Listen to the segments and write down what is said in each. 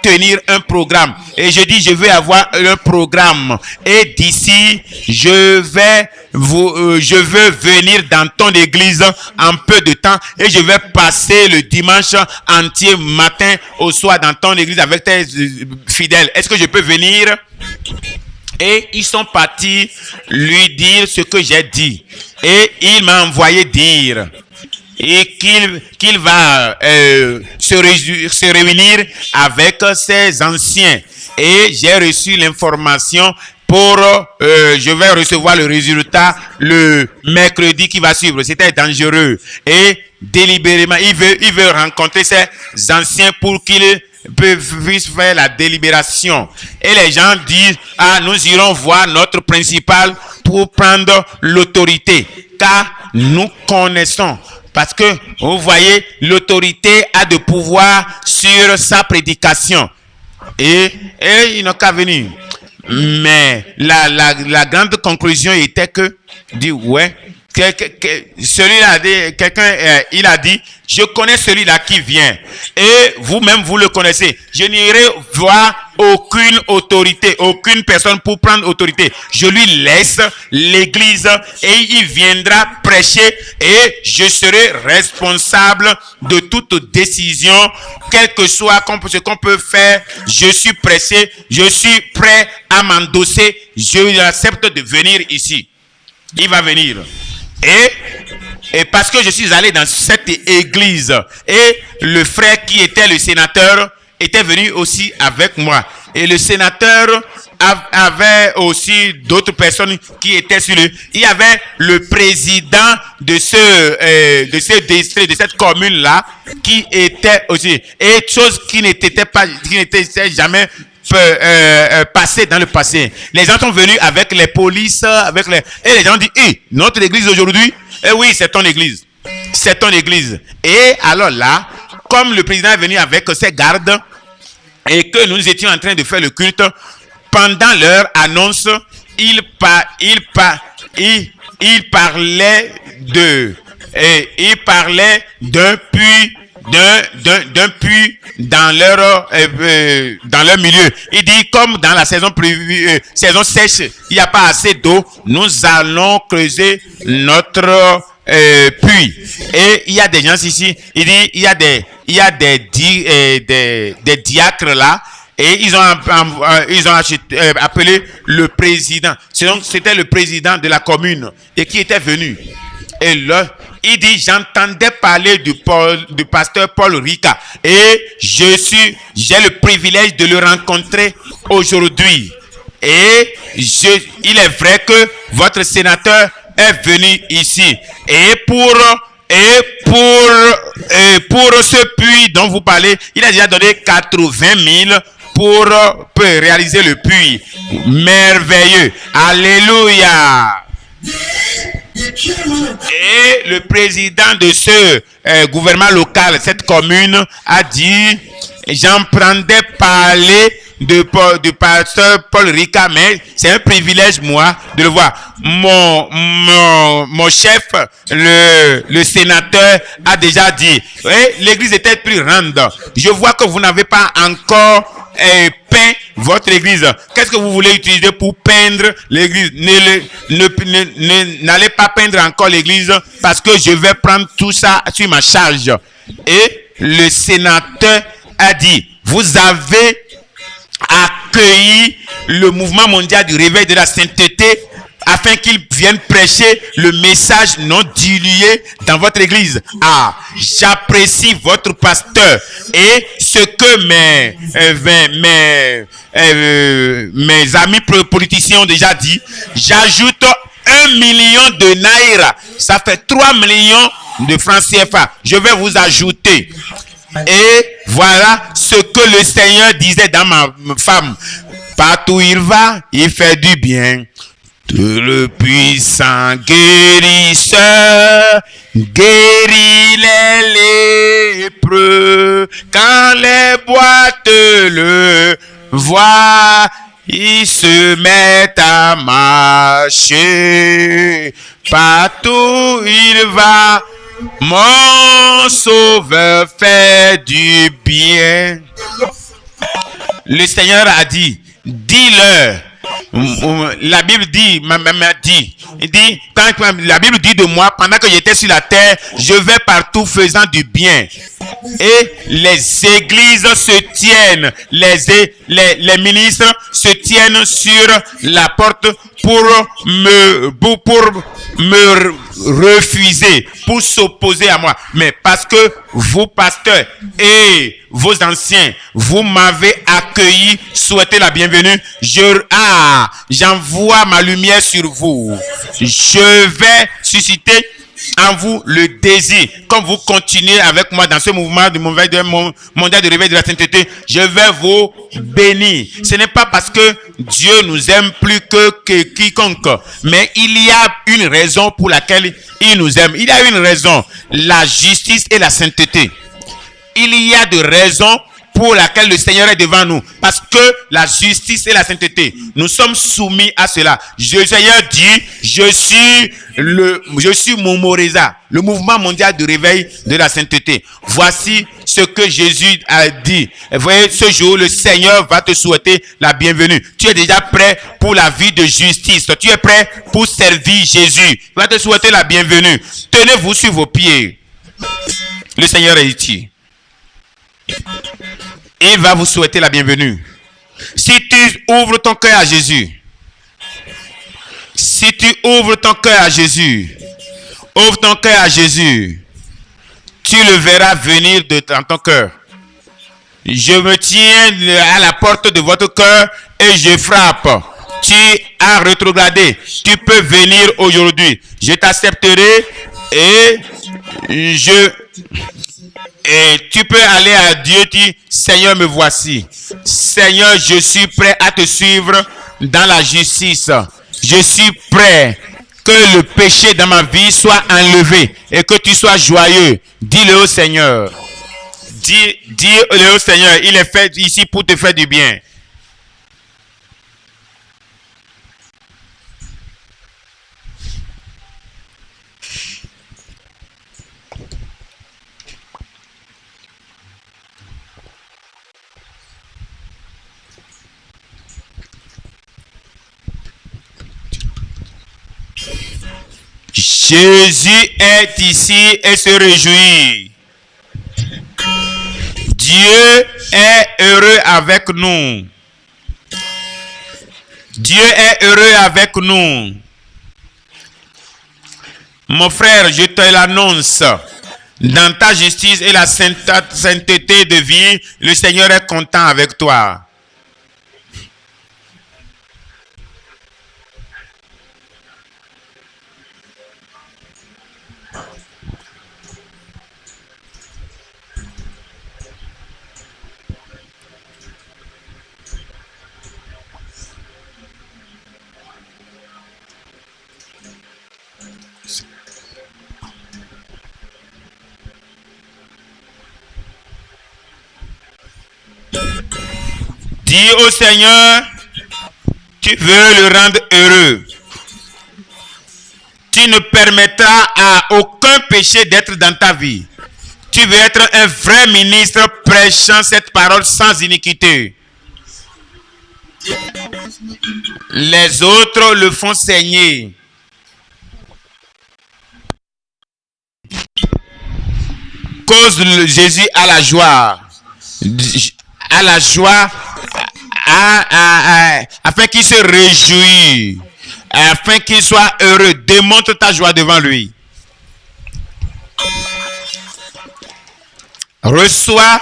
tenir un programme. Et je dis, je veux avoir un programme. Et d'ici, je veux venir dans ton église en peu de temps et je vais passer le dimanche entier, matin au soir, dans ton église avec tes fidèles. Est-ce que je peux venir? Et ils sont partis lui dire ce que j'ai dit. Et il m'a envoyé dire et qu'il va se réunir avec ses anciens. Et j'ai reçu l'information pour je vais recevoir le résultat le mercredi qui va suivre. C'était dangereux. Et délibérément, il veut rencontrer ses anciens pour qu'ils puissent faire la délibération. Et les gens disent, ah, nous irons voir notre principal pour prendre l'autorité. Car nous connaissons. Parce que, vous voyez, l'autorité a de pouvoir sur sa prédication. Et il n'a qu'à venir. Mais la grande conclusion était que, dit, ouais, celui-là, quelqu'un, il a dit, je connais celui-là qui vient. Et vous-même, vous le connaissez. Je n'irai voir aucune autorité, aucune personne pour prendre autorité. Je lui laisse l'église et il viendra prêcher et je serai responsable de toute décision, quel que soit ce qu'on peut faire. Je suis pressé, je suis prêt à m'endosser. Je accepte de venir ici. Il va venir. Et parce que je suis allé dans cette église et le frère qui était le sénateur était venu aussi avec moi. Et le sénateur avait aussi d'autres personnes qui étaient sur lui. Il y avait le président de ce district, de cette commune-là, qui était aussi. Et chose qui n'était jamais passé dans le passé. Les gens sont venus avec les polices, et les gens disent, hey, notre église aujourd'hui, eh oui, c'est ton église. C'est ton église. Et alors là, comme le président est venu avec ses gardes, et que nous étions en train de faire le culte, pendant leur annonce, il parlait d'un puits, d'un puits dans leur milieu. Il dit, comme dans la saison saison sèche, il n'y a pas assez d'eau, nous allons creuser notre puits. Et il y a des gens ici, il dit, il y a des diacres là, et ils ont appelé le président. C'était le président de la commune et qui était venu. Et là, il dit, j'entendais parler du pasteur Paul Rika et j'ai le privilège de le rencontrer aujourd'hui. Et il est vrai que votre sénateur est venu ici. Et pour ce puits dont vous parlez, il a déjà donné 80 000 pour réaliser le puits. Merveilleux. Alléluia. Et le président de ce gouvernement local, cette commune, a dit, j'entendais parler du pasteur Paul Rika, mais c'est un privilège, moi, de le voir. Mon chef, le sénateur, a déjà dit, l'église était plus grande. Je vois que vous n'avez pas encore peint votre église. Qu'est-ce que vous voulez utiliser pour peindre l'église? N'allez pas peindre encore l'église parce que je vais prendre tout ça sur ma charge. Et le sénateur a dit, vous avez accueilli le mouvement mondial du réveil de la sainteté afin qu'il vienne prêcher le message non dilué dans votre église. Ah, j'apprécie votre pasteur et ce que mes amis politiciens ont déjà dit. J'ajoute 1 million de naira. Ça fait 3 millions de francs CFA. Je vais vous ajouter. Et voilà ce que le Seigneur disait dans ma femme. Partout où il va, il fait du bien. Tout le puissant guérisseur guérit les lépreux. Quand les boîtes le voient, ils se mettent à marcher. Partout où il va, mon sauveur fait du bien. Le Seigneur a dit, dis-leur. La Bible dit, quand la Bible dit de moi, pendant que j'étais sur la terre, je vais partout faisant du bien. Et les églises se tiennent, les ministres se tiennent sur la porte pour me refuser, pour s'opposer à moi. Mais parce que vous, pasteurs et vos anciens, vous m'avez accueilli, souhaité la bienvenue, j'envoie ma lumière sur vous. Je vais susciter en vous le désir. Comme vous continuez avec moi dans ce mouvement du mondial de réveil de la sainteté, je vais vous bénir. Ce n'est pas parce que Dieu nous aime plus que quiconque, mais il y a une raison pour laquelle il nous aime. Il y a une raison, la justice et la sainteté. Il y a de raisons pour laquelle le Seigneur est devant nous. Parce que la justice et la sainteté, nous sommes soumis à cela. Le Seigneur dit, je suis Momoreza, le mouvement mondial de réveil de la sainteté. Voici ce que Jésus a dit. Et voyez, ce jour, le Seigneur va te souhaiter la bienvenue. Tu es déjà prêt pour la vie de justice. Tu es prêt pour servir Jésus. Il va te souhaiter la bienvenue. Tenez-vous sur vos pieds. Le Seigneur est ici. Il va vous souhaiter la bienvenue. Si tu ouvres ton cœur à Jésus, si tu ouvres ton cœur à Jésus, ouvre ton cœur à Jésus, tu le verras venir dans ton cœur. Je me tiens à la porte de votre cœur et je frappe. Tu as rétrogradé. Tu peux venir aujourd'hui. Je t'accepterai et tu peux aller à Dieu, dire, Seigneur, me voici. Seigneur, je suis prêt à te suivre dans la justice. Je suis prêt que le péché dans ma vie soit enlevé et que tu sois joyeux. Dis-le au Seigneur. Dis-le au Seigneur. Il est fait ici pour te faire du bien. Jésus est ici et se réjouit. Dieu est heureux avec nous. Dieu est heureux avec nous. Mon frère, je te l'annonce. Dans ta justice et la sainteté de vie, le Seigneur est content avec toi. Dis au Seigneur, tu veux le rendre heureux. Tu ne permettras à aucun péché d'être dans ta vie. Tu veux être un vrai ministre prêchant cette parole sans iniquité. Les autres le font saigner. Cause Jésus à la joie. À la joie. Afin qu'il se réjouisse, afin qu'il soit heureux. Démontre ta joie devant lui. Reçois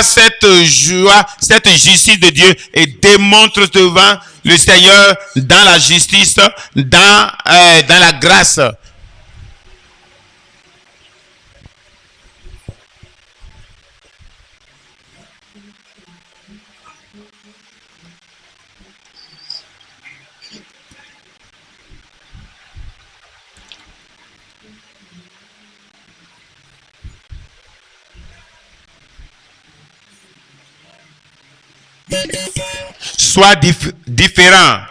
cette joie, cette justice de Dieu et démontre devant le Seigneur dans la justice, dans la grâce. Sois différent.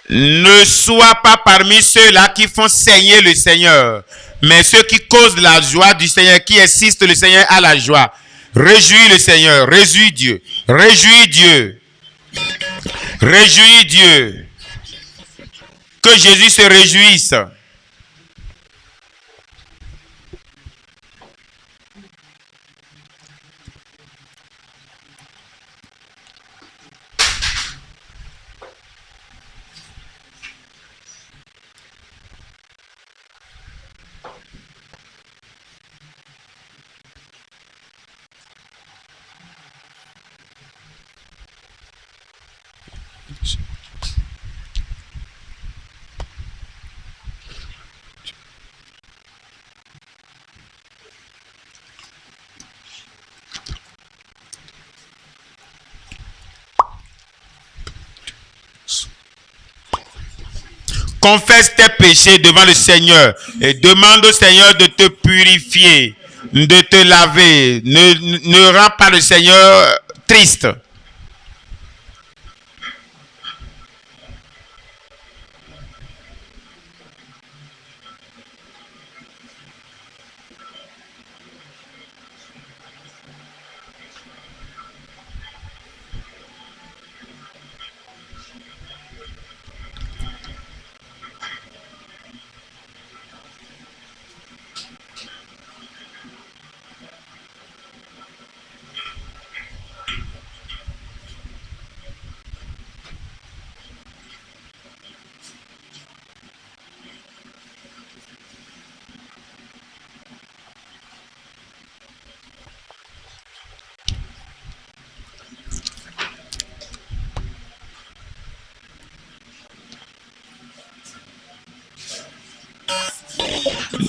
Ne sois pas parmi ceux-là qui font saigner le Seigneur, mais ceux qui causent la joie du Seigneur, qui assistent le Seigneur à la joie. Réjouis le Seigneur. Réjouis Dieu. Réjouis Dieu. Réjouis Dieu. Que Jésus se réjouisse. Confesse tes péchés devant le Seigneur et demande au Seigneur de te purifier, de te laver. Ne rends pas le Seigneur triste.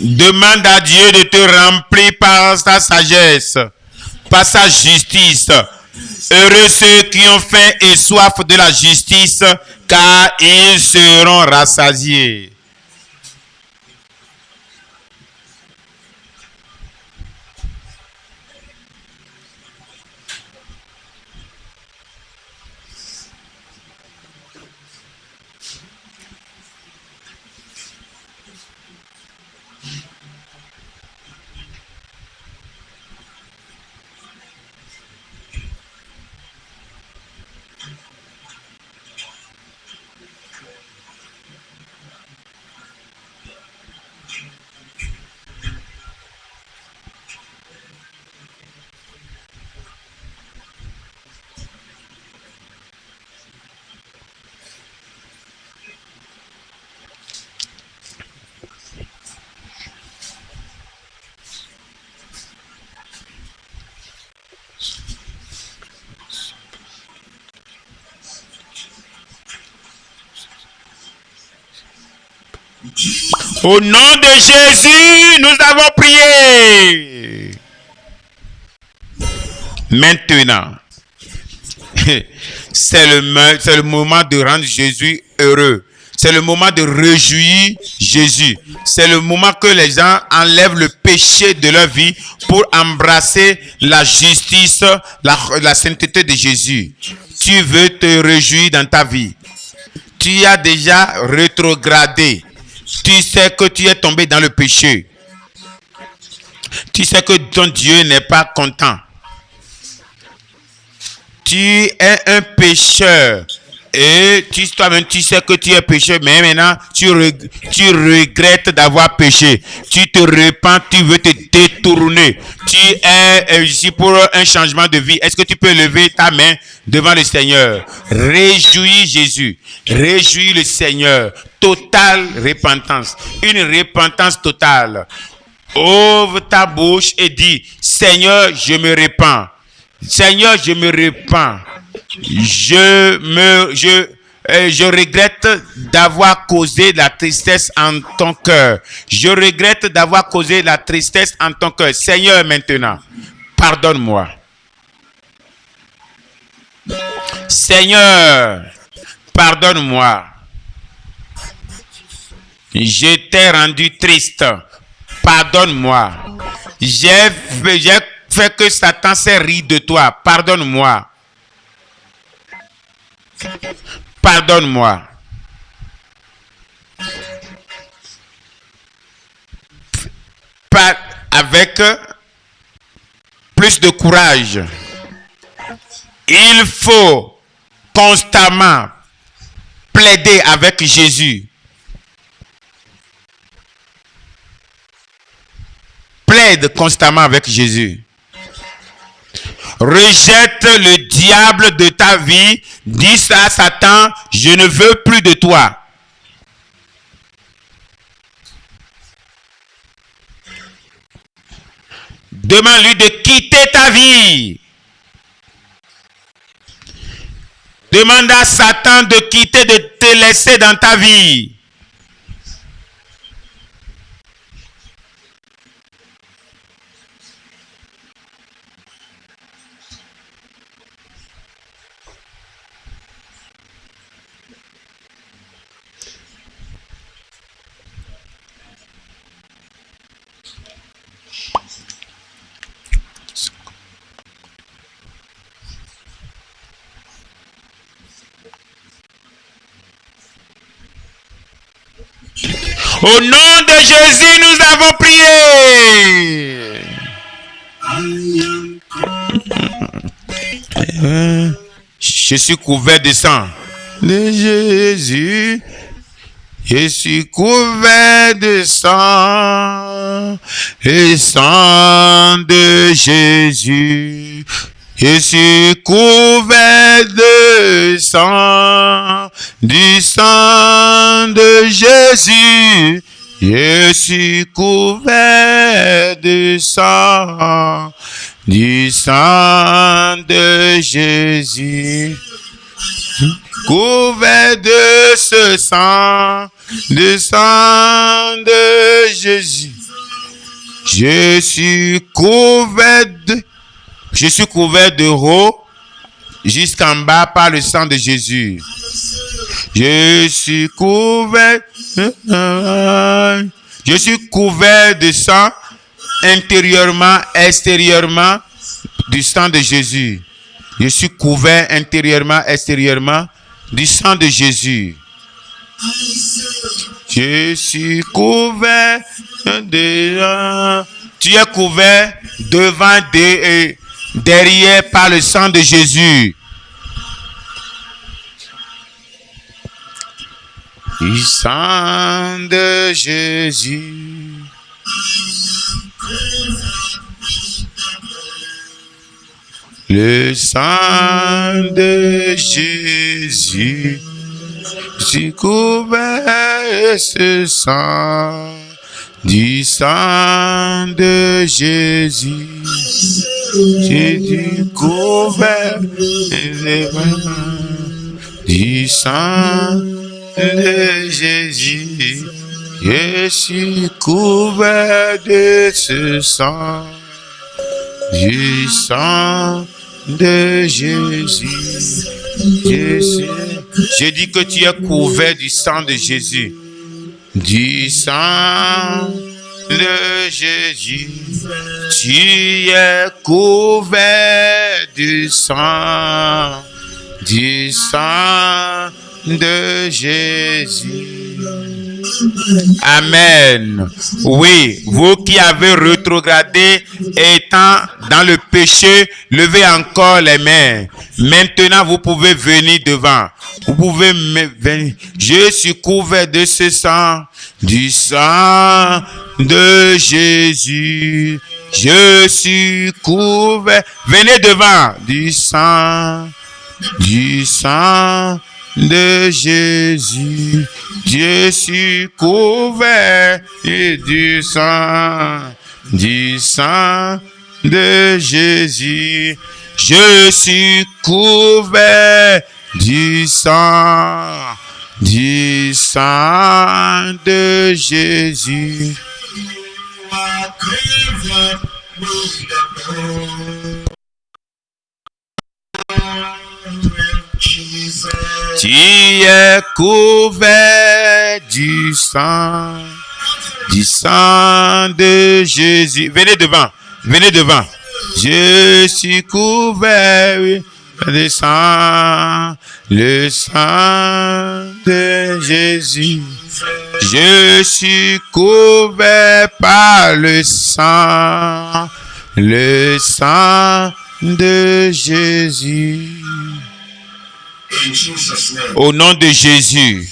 Demande à Dieu de te remplir par sa sagesse, par sa justice. Heureux ceux qui ont faim et soif de la justice, car ils seront rassasiés. Au nom de Jésus, nous avons prié. Maintenant, c'est le moment de rendre Jésus heureux. C'est le moment de réjouir Jésus. C'est le moment que les gens enlèvent le péché de leur vie pour embrasser la justice, la sainteté de Jésus. Tu veux te réjouir dans ta vie. Tu as déjà rétrogradé. Tu sais que tu es tombé dans le péché. Tu sais que ton Dieu n'est pas content. Tu es un pécheur. Et toi-même, tu sais que tu es pécheur, mais maintenant, tu regrettes d'avoir péché. Tu te repens, tu veux te détourner. Tu es ici pour un changement de vie. Est-ce que tu peux lever ta main devant le Seigneur? Réjouis Jésus. Réjouis le Seigneur. Totale repentance. Une repentance totale. Ouvre ta bouche et dis, Seigneur, je me repens. Seigneur, je me repens. Je regrette d'avoir causé la tristesse en ton cœur. Je regrette d'avoir causé la tristesse en ton cœur. Seigneur, maintenant, pardonne-moi. Seigneur, pardonne-moi. Je t'ai rendu triste. Pardonne-moi. J'ai fait que Satan s'est ri de toi. Pardonne-moi. Pardonne-moi. Avec plus de courage. Il faut constamment plaider avec Jésus. Plaide constamment avec Jésus. Rejette le diable de ta vie. Dis à Satan, je ne veux plus de toi. Demande-lui de quitter ta vie. Demande à Satan de quitter, de te laisser dans ta vie. Au nom de Jésus, nous avons prié. Je suis couvert de sang de Jésus. Je suis couvert de sang, le sang de Jésus. Je suis couvert de sang, du sang de Jésus. Je suis couvert de sang, du sang de Jésus. Couvert de ce sang, du sang de Jésus. Je suis couvert de haut jusqu'en bas par le sang de Jésus. Je suis couvert de sang intérieurement, extérieurement du sang de Jésus. Je suis couvert intérieurement, extérieurement du sang de Jésus. Je suis couvert de... Tu es couvert devant et derrière par le sang de Jésus. Le sang de Jésus. Le sang de Jésus. Je suis couvert de ce sang. Du sang de Jésus, j'ai couvert du sang de Jésus, je suis couvert de ce sang, du sang de Jésus. J'ai dit que tu es couvert du sang de Jésus. Du sang de Jésus, tu es couvert du sang de Jésus. Amen. Oui, vous qui avez rétrogradé étant dans le péché, levez encore les mains. Maintenant, vous pouvez venir devant. Vous pouvez venir. Je suis couvert de ce sang, du sang de Jésus. Je suis couvert. Venez devant. Du sang de Jésus. Je suis couvert du sang de Jésus. Je suis couvert du sang de Jésus. Tu es couvert du sang de Jésus. Venez devant, venez devant. Je suis couvert du sang, le sang de Jésus. Je suis couvert par le sang Le sang de Jésus. Au nom de Jésus,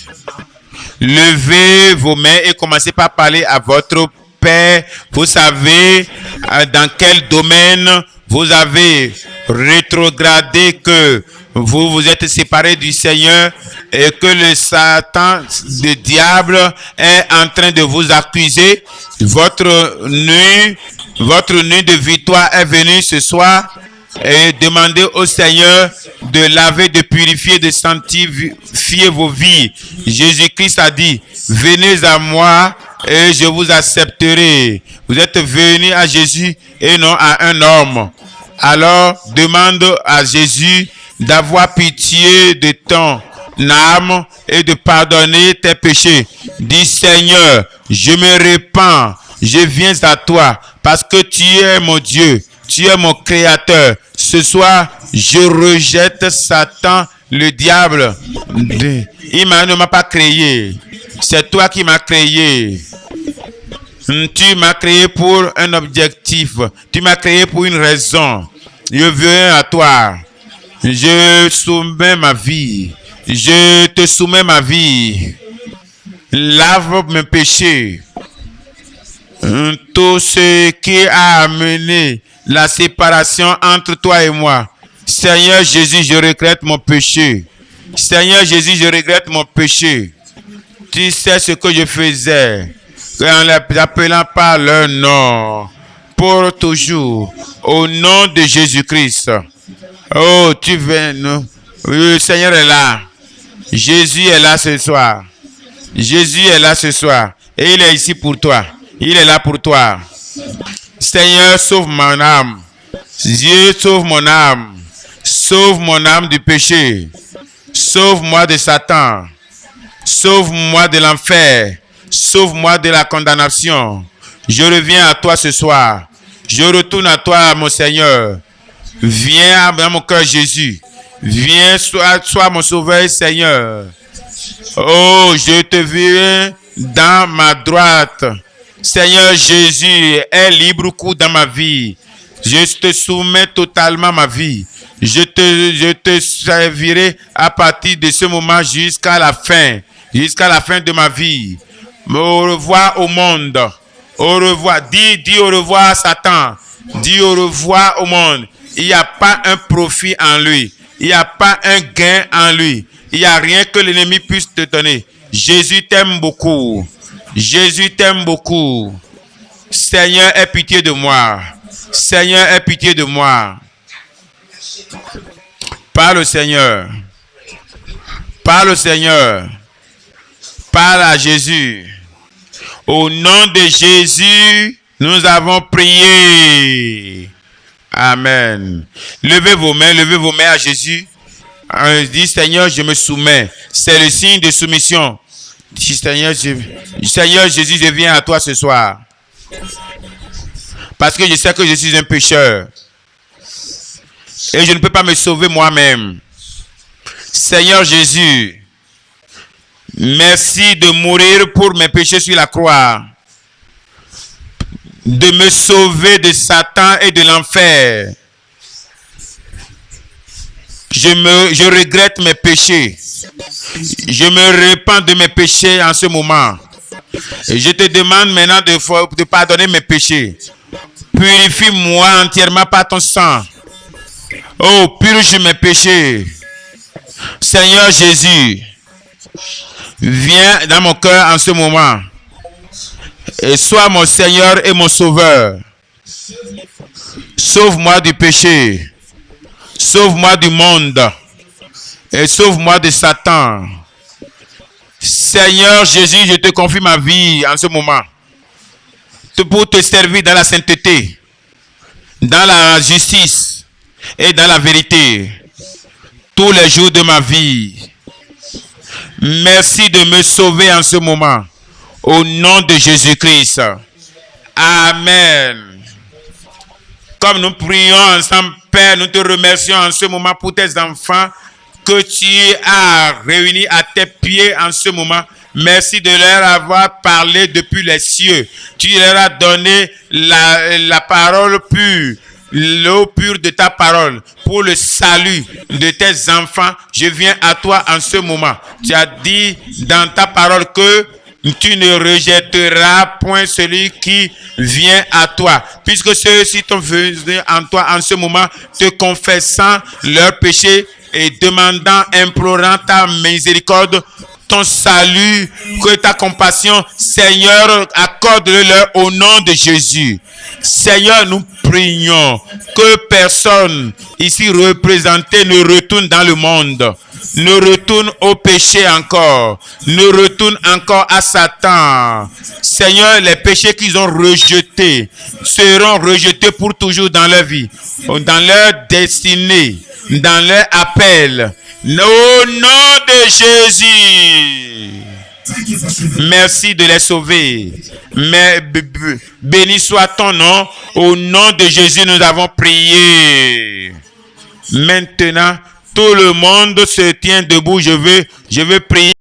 levez vos mains et commencez par parler à votre Père. Vous savez dans quel domaine vous avez rétrogradé, que vous vous êtes séparés du Seigneur et que le Satan, le diable, est en train de vous accuser. Votre nuit de victoire est venue ce soir. Et demandez au Seigneur de laver, de purifier, de sanctifier vos vies. Jésus-Christ a dit, venez à moi et je vous accepterai. Vous êtes venus à Jésus et non à un homme. Alors, demande à Jésus d'avoir pitié de ton âme et de pardonner tes péchés. Dis, Seigneur, je me répands, je viens à toi parce que tu es mon Dieu. Tu es mon créateur. Ce soir, je rejette Satan, le diable. Il ne m'a pas créé. C'est toi qui m'as créé. Tu m'as créé pour un objectif. Tu m'as créé pour une raison. Je viens à toi. Je soumets ma vie. Je te soumets ma vie. Lave mes péchés. Tout ce qui a amené la séparation entre toi et moi. Seigneur Jésus, je regrette mon péché. Seigneur Jésus, je regrette mon péché. Tu sais ce que je faisais en les appelant par leur nom. Pour toujours. Au nom de Jésus-Christ. Oh, tu viens. Le Seigneur est là. Jésus est là ce soir. Jésus est là ce soir. Et il est ici pour toi. Il est là pour toi. Seigneur, sauve mon âme. Dieu, sauve mon âme. Sauve mon âme du péché. Sauve-moi de Satan. Sauve-moi de l'enfer. Sauve-moi de la condamnation. Je reviens à toi ce soir. Je retourne à toi, mon Seigneur. Viens dans mon cœur, Jésus. Viens, sois mon sauveur, Seigneur. Oh, je te veux dans ma droite. Seigneur Jésus, est libre cours dans ma vie. Je te soumets totalement ma vie. Je te servirai à partir de ce moment jusqu'à la fin de ma vie. Au revoir au monde. Au revoir. Dis au revoir à Satan. Dis au revoir au monde. Il n'y a pas un profit en lui. Il n'y a pas un gain en lui. Il n'y a rien que l'ennemi puisse te donner. Jésus t'aime beaucoup. Jésus t'aime beaucoup. Seigneur, aie pitié de moi. Seigneur, aie pitié de moi. Parle au Seigneur. Parle au Seigneur. Parle à Jésus. Au nom de Jésus, nous avons prié. Amen. Levez vos mains à Jésus. Dis, Seigneur, je me soumets. C'est le signe de soumission. Seigneur Jésus, je viens à toi ce soir. Parce que je sais que je suis un pécheur. Et je ne peux pas me sauver moi-même. Seigneur Jésus, merci de mourir pour mes péchés sur la croix. De me sauver de Satan et de l'enfer. Je regrette mes péchés. Je me repens de mes péchés en ce moment. Et je te demande maintenant de pardonner mes péchés. Purifie-moi entièrement par ton sang. Oh, purge mes péchés. Seigneur Jésus, viens dans mon cœur en ce moment. Et sois mon Seigneur et mon Sauveur. Sauve-moi du péché. Sauve-moi du monde. Et sauve-moi de Satan. Seigneur Jésus, je te confie ma vie en ce moment. Pour te servir dans la sainteté, dans la justice et dans la vérité. Tous les jours de ma vie. Merci de me sauver en ce moment. Au nom de Jésus-Christ. Amen. Comme nous prions ensemble, Père, nous te remercions en ce moment pour tes enfants que tu as réunis à tes pieds en ce moment. Merci de leur avoir parlé depuis les cieux. Tu leur as donné la parole pure, l'eau pure de ta parole pour le salut de tes enfants. Je viens à toi en ce moment. Tu as dit dans ta parole que tu ne rejetteras point celui qui vient à toi, puisque ceux-ci sont venus en toi en ce moment, te confessant leurs péchés et demandant, implorant ta miséricorde, ton salut, que ta compassion, Seigneur, accorde-le-leur au nom de Jésus. Seigneur, nous prions que personne ici représenté ne retourne dans le monde, ne retourne au péché encore, ne retourne encore à Satan. Seigneur, les péchés qu'ils ont rejetés seront rejetés pour toujours dans leur vie, dans leur destinée, dans leur appel. Au nom de Jésus. Merci de les sauver. Mais béni soit ton nom. Au nom de Jésus, nous avons prié. Maintenant, tout le monde se tient debout. Je veux prier.